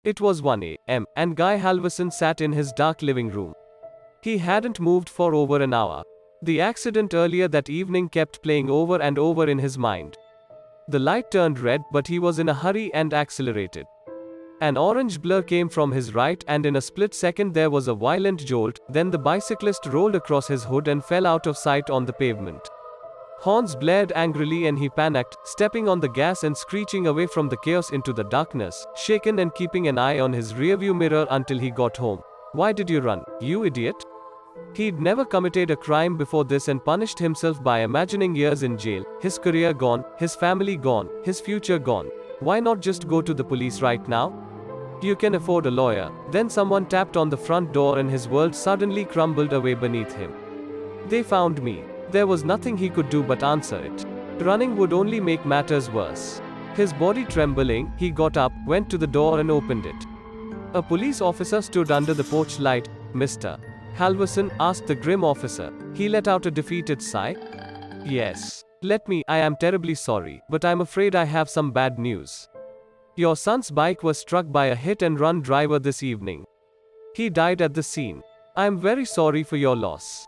It was 1 a.m., and Guy Halverson sat in his dark living room. He hadn't moved for over an hour. The accident earlier that evening kept playing over and over in his mind. The light turned red, but he was in a hurry and accelerated. An orange blur came from his right, and in a split second there was a violent jolt, then the bicyclist rolled across his hood and fell out of sight on the pavement. Horns blared angrily and he panicked, stepping on the gas and screeching away from the chaos into the darkness, shaken and keeping an eye on his rearview mirror until he got home. Why did you run, you idiot? He'd never committed a crime before this and punished himself by imagining years in jail, his career gone, his family gone, his future gone. Why not just go to the police right now? You can afford a lawyer. Then someone tapped on the front door and his world suddenly crumbled away beneath him. They found me. There was nothing he could do but answer it. Running would only make matters worse. His body trembling, he got up, went to the door and opened it. A police officer stood under the porch light. Mr. Halverson, asked the grim officer. He let out a defeated sigh. Yes. Let me, I am terribly sorry, but I'm afraid I have some bad news. Your son's bike was struck by a hit-and-run driver this evening. He died at the scene. I am very sorry for your loss.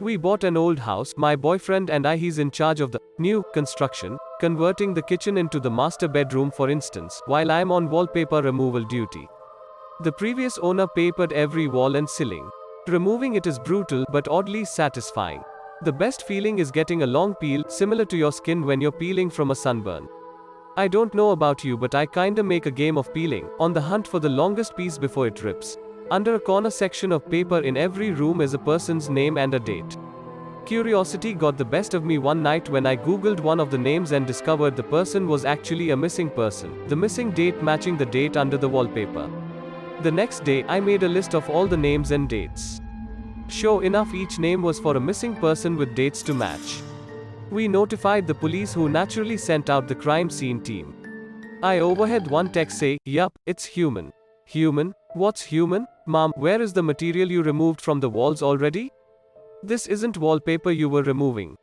We bought an old house, my boyfriend and I. He's in charge of the new construction, converting the kitchen into the master bedroom for instance, while I'm on wallpaper removal duty. The previous owner papered every wall and ceiling. Removing it is brutal but oddly satisfying. The best feeling is getting a long peel, similar to your skin when you're peeling from a sunburn. I don't know about you, but I kinda make a game of peeling, on the hunt for the longest piece before it rips. Under a corner section of paper in every room is a person's name and a date. Curiosity got the best of me one night when I googled one of the names and discovered the person was actually a missing person, the missing date matching the date under the wallpaper. The next day, I made a list of all the names and dates. Sure enough, each name was for a missing person with dates to match. We notified the police, who naturally sent out the crime scene team. I overheard one text say, "Yup, it's human." Human? What's human? Mom, where is the material you removed from the walls already? This isn't wallpaper you were removing.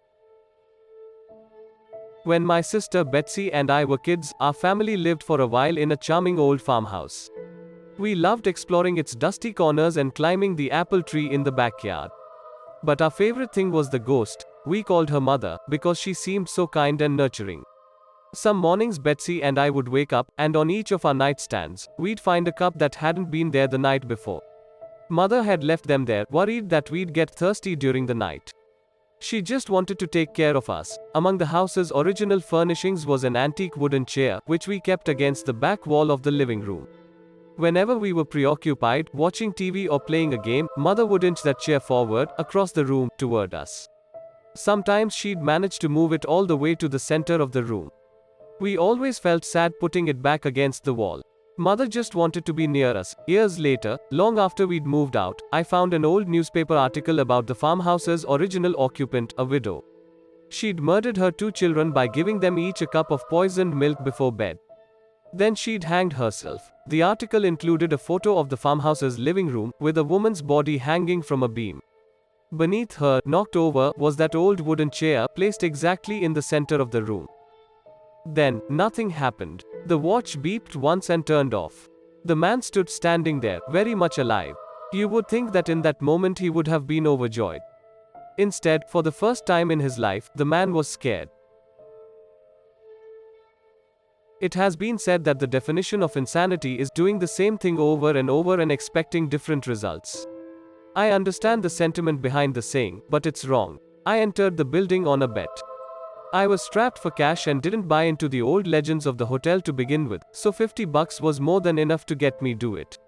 When my sister Betsy and I were kids, our family lived for a while in a charming old farmhouse. We loved exploring its dusty corners and climbing the apple tree in the backyard. But our favorite thing was the ghost. We called her Mother, because she seemed so kind and nurturing. Some mornings Betsy and I would wake up, and on each of our nightstands, we'd find a cup that hadn't been there the night before. Mother had left them there, worried that we'd get thirsty during the night. She just wanted to take care of us. Among the house's original furnishings was an antique wooden chair, which we kept against the back wall of the living room. Whenever we were preoccupied, watching TV or playing a game, Mother would inch that chair forward, across the room, toward us. Sometimes she'd manage to move it all the way to the center of the room. We always felt sad putting it back against the wall. Mother just wanted to be near us. Years later, long after we'd moved out, I found an old newspaper article about the farmhouse's original occupant, a widow. She'd murdered her 2 children by giving them each a cup of poisoned milk before bed. Then she'd hanged herself. The article included a photo of the farmhouse's living room, with a woman's body hanging from a beam. Beneath her, knocked over, was that old wooden chair, placed exactly in the center of the room. Then, nothing happened. The watch beeped once and turned off. The man stood standing there, very much alive. You would think that in that moment he would have been overjoyed. Instead, for the first time in his life, the man was scared. It has been said that the definition of insanity is doing the same thing over and over and expecting different results. I understand the sentiment behind the saying, but it's wrong. I entered the building on a bet. I was strapped for cash and didn't buy into the old legends of the hotel to begin with, so $50 was more than enough to get me do it.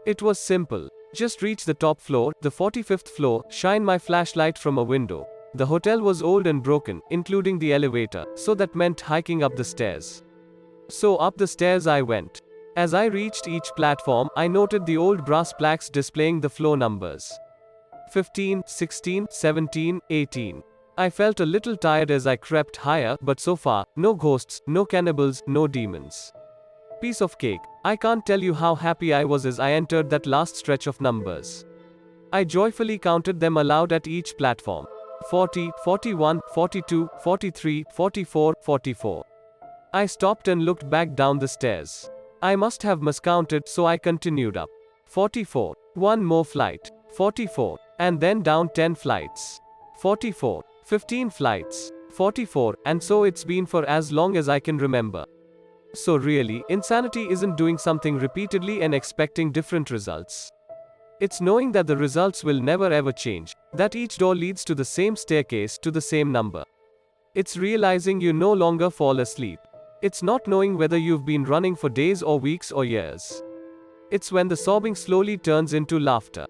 It was simple. Just reach the top floor, the 45th floor, shine my flashlight from a window. The hotel was old and broken, including the elevator, so that meant hiking up the stairs. So up the stairs I went. As I reached each platform, I noted the old brass plaques displaying the floor numbers. 15, 16, 17, 18. I felt a little tired as I crept higher, but so far, no ghosts, no cannibals, no demons. Piece of cake. I can't tell you how happy I was as I entered that last stretch of numbers. I joyfully counted them aloud at each platform. 40, 41, 42, 43, 44, 44. I stopped and looked back down the stairs. I must have miscounted, so I continued up. 44. One more flight. 44. And then down 10 flights. 44. 15 flights. 44. And so it's been for as long as I can remember. So really, insanity isn't doing something repeatedly and expecting different results. It's knowing that the results will never ever change, that each door leads to the same staircase, to the same number. It's realizing you no longer fall asleep. It's not knowing whether you've been running for days or weeks or years. It's when the sobbing slowly turns into laughter.